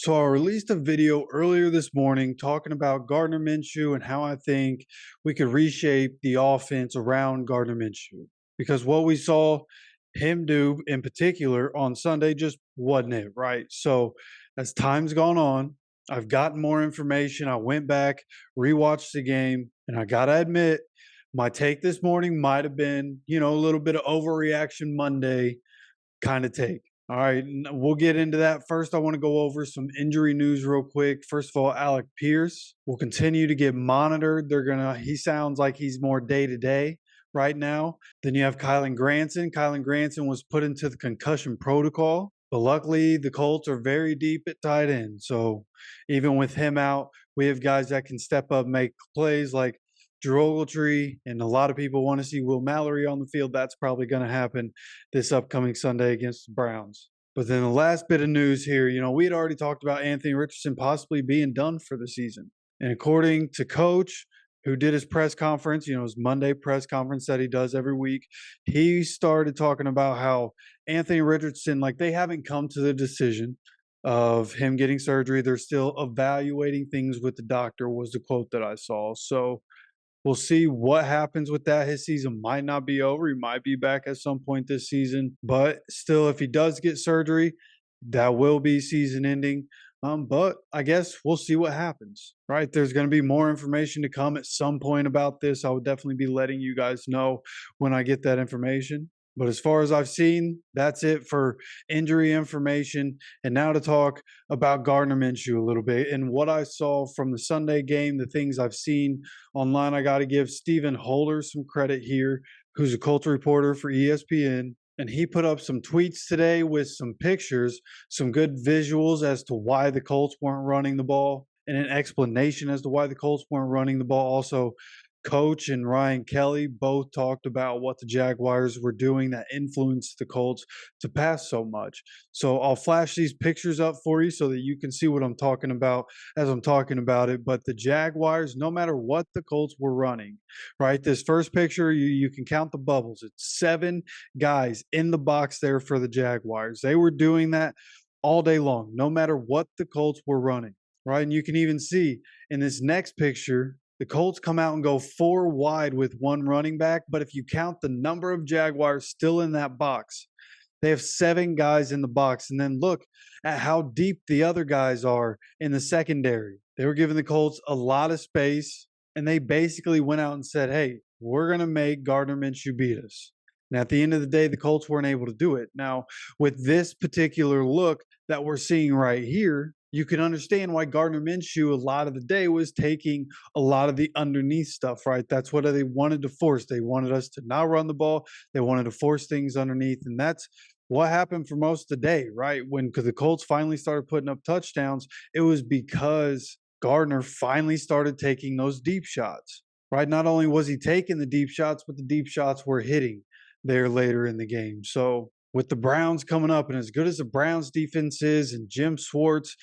So I released a video earlier this morning talking about Gardner Minshew and how I think we could reshape the offense around Gardner Minshew. Because what we saw him do in particular on Sunday just wasn't it, right? So as time's gone on, I've gotten more information. I went back, rewatched the game, and I gotta admit, my take this morning might have been, a little bit of overreaction Monday kind of take. All right, we'll get into that. First, I want to go over some injury news real quick. First of all, Alec Pierce will continue to get monitored. He sounds like he's more day to day right now. Then you have Kylan Granson. Kylan Granson was put into the concussion protocol, but luckily the Colts are very deep at tight end. So even with him out, we have guys that can step up, make plays like Drew Ogletree, and a lot of people want to see Will Mallory on the field. That's probably going to happen this upcoming Sunday against the Browns. But then the last bit of news here, we had already talked about Anthony Richardson possibly being done for the season. And according to Coach, who did his press conference, his Monday press conference that he does every week, he started talking about how Anthony Richardson, like they haven't come to the decision of him getting surgery. They're still evaluating things with the doctor, was the quote that I saw. So we'll see what happens with that. His season might not be over. He might be back at some point this season. But still, if he does get surgery, that will be season ending. But I guess we'll see what happens, right? There's going to be more information to come at some point about this. I would definitely be letting you guys know when I get that information. But as far as I've seen, that's it for injury information. And now to talk about Gardner Minshew a little bit and what I saw from the Sunday game, the things I've seen online. I got to give Stephen Holder some credit here, who's a Colts reporter for ESPN. And he put up some tweets today with some pictures, some good visuals as to why the Colts weren't running the ball, and an explanation as to why the Colts weren't running the ball. Also, Coach and Ryan Kelly both talked about what the Jaguars were doing that influenced the Colts to pass so much. So I'll flash these pictures up for you so that you can see what I'm talking about as I'm talking about it. But the Jaguars, no matter what the Colts were running, right? This first picture, you can count the bubbles. It's 7 guys in the box there for the Jaguars. They were doing that all day long, no matter what the Colts were running, right? And you can even see in this next picture, the Colts come out and go 4 wide with 1 running back. But if you count the number of Jaguars still in that box, they have 7 guys in the box. And then look at how deep the other guys are in the secondary. They were giving the Colts a lot of space, and they basically went out and said, hey, we're going to make Gardner Minshew beat us. And at the end of the day, the Colts weren't able to do it. Now, with this particular look that we're seeing right here, you can understand why Gardner Minshew a lot of the day was taking a lot of the underneath stuff, right? That's what they wanted to force. They wanted us to not run the ball. They wanted to force things underneath. And that's what happened for most of the day, right? When the Colts finally started putting up touchdowns, it was because Gardner finally started taking those deep shots, right? Not only was he taking the deep shots, but the deep shots were hitting there later in the game. So with the Browns coming up, and as good as the Browns defense is, and Jim Schwartz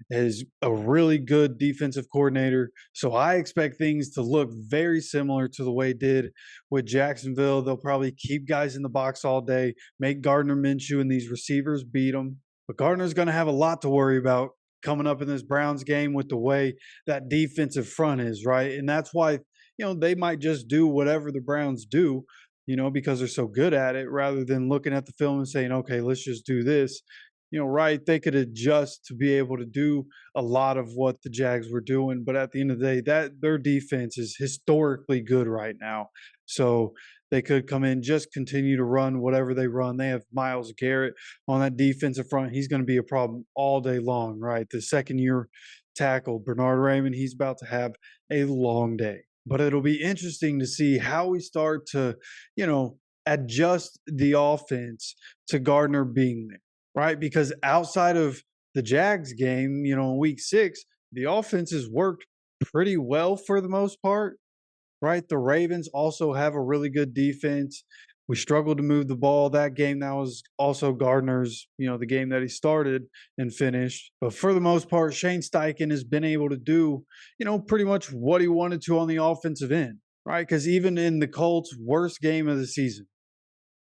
is a really good defensive coordinator. So I expect things to look very similar to the way it did with Jacksonville. They'll probably keep guys in the box all day, make Gardner Minshew and these receivers beat them. But Gardner's going to have a lot to worry about coming up in this Browns game with the way that defensive front is, right? And that's why, they might just do whatever the Browns do, because they're so good at it, rather than looking at the film and saying, okay, let's just do this. Right, they could adjust to be able to do a lot of what the Jags were doing. But at the end of the day, that their defense is historically good right now. So they could come in, just continue to run whatever they run. They have Myles Garrett on that defensive front. He's going to be a problem all day long, right? The second-year tackle, Bernard Raymond, he's about to have a long day. But it'll be interesting to see how we start to, adjust the offense to Gardner being there. Right, because outside of the Jags game, in week 6, the offense has worked pretty well for the most part, right? The Ravens also have a really good defense. We struggled to move the ball that game. That was also Gardner's, the game that he started and finished. But for the most part, Shane Steichan has been able to do, pretty much what he wanted to on the offensive end, right? Because even in the Colts' worst game of the season,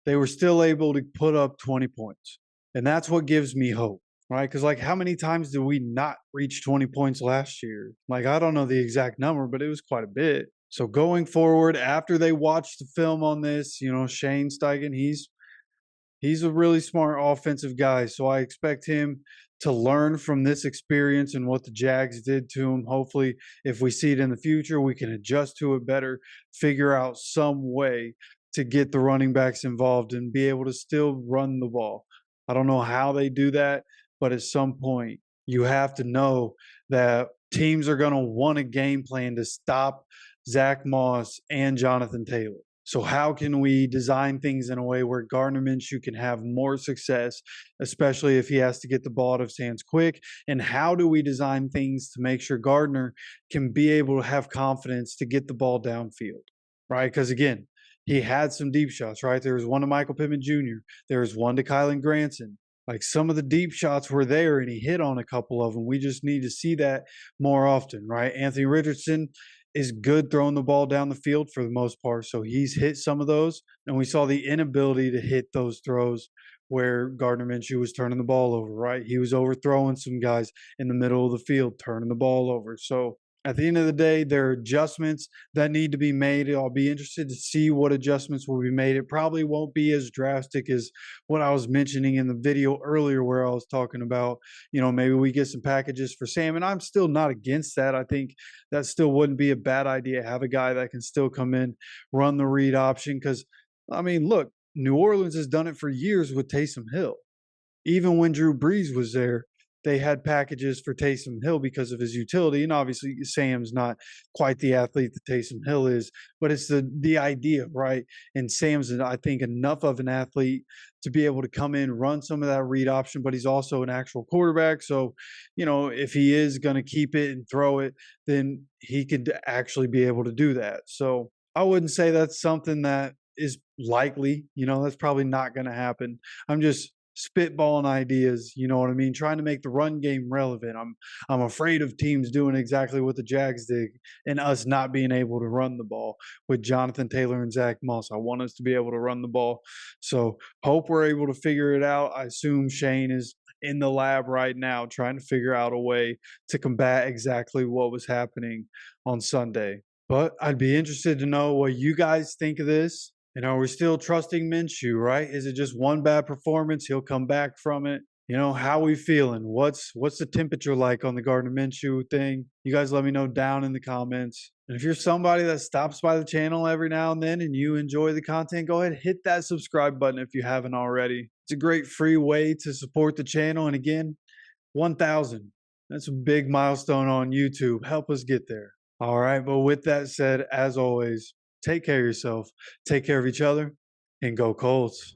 they were still able to put up 20 points. And that's what gives me hope, right? Because, like, how many times did we not reach 20 points last year? Like, I don't know the exact number, but it was quite a bit. So going forward, after they watch the film on this, Shane Steichen, he's a really smart offensive guy, so I expect him to learn from this experience and what the Jags did to him. Hopefully, if we see it in the future, we can adjust to it better, figure out some way to get the running backs involved and be able to still run the ball. I don't know how they do that, but at some point, you have to know that teams are going to want a game plan to stop Zach Moss and Jonathan Taylor. So how can we design things in a way where Gardner Minshew can have more success, especially if he has to get the ball out of his hands quick? And how do we design things to make sure Gardner can be able to have confidence to get the ball downfield, right? Because again, he had some deep shots, right? There was one to Michael Pittman Jr., there was one to Kylan Granson. Like, some of the deep shots were there and he hit on a couple of them. We just need to see that more often, right? Anthony Richardson is good throwing the ball down the field for the most part. So he's hit some of those, and we saw the inability to hit those throws where Gardner Minshew was turning the ball over, right? He was overthrowing some guys in the middle of the field, turning the ball over. So at the end of the day, there are adjustments that need to be made. I'll be interested to see what adjustments will be made. It probably won't be as drastic as what I was mentioning in the video earlier, where I was talking about, maybe we get some packages for Sam. And I'm still not against that. I think that still wouldn't be a bad idea. Have a guy that can still come in, run the read option. Because, I mean, look, New Orleans has done it for years with Taysom Hill. Even when Drew Brees was there, they had packages for Taysom Hill because of his utility. And obviously, Sam's not quite the athlete that Taysom Hill is, but it's the idea, right? And Sam's, I think, enough of an athlete to be able to come in, run some of that read option, but he's also an actual quarterback. So, if he is going to keep it and throw it, then he could actually be able to do that. So I wouldn't say that's something that is likely. That's probably not going to happen. I'm just spitballing ideas, you know what I mean? Trying to make the run game relevant. I'm afraid of teams doing exactly what the Jags did and us not being able to run the ball with Jonathan Taylor and Zach Moss. I want us to be able to run the ball. So hope we're able to figure it out. I assume Shane is in the lab right now trying to figure out a way to combat exactly what was happening on Sunday. But I'd be interested to know what you guys think of this. And are we still trusting Minshew, right? Is it just one bad performance? He'll come back from it. How we feeling? What's the temperature like on the Gardner Minshew thing? You guys let me know down in the comments. And if you're somebody that stops by the channel every now and then and you enjoy the content, go ahead, hit that subscribe button if you haven't already. It's a great free way to support the channel. And again, 1,000. That's a big milestone on YouTube. Help us get there. All right. But with that said, as always, take care of yourself, take care of each other, and go Colts.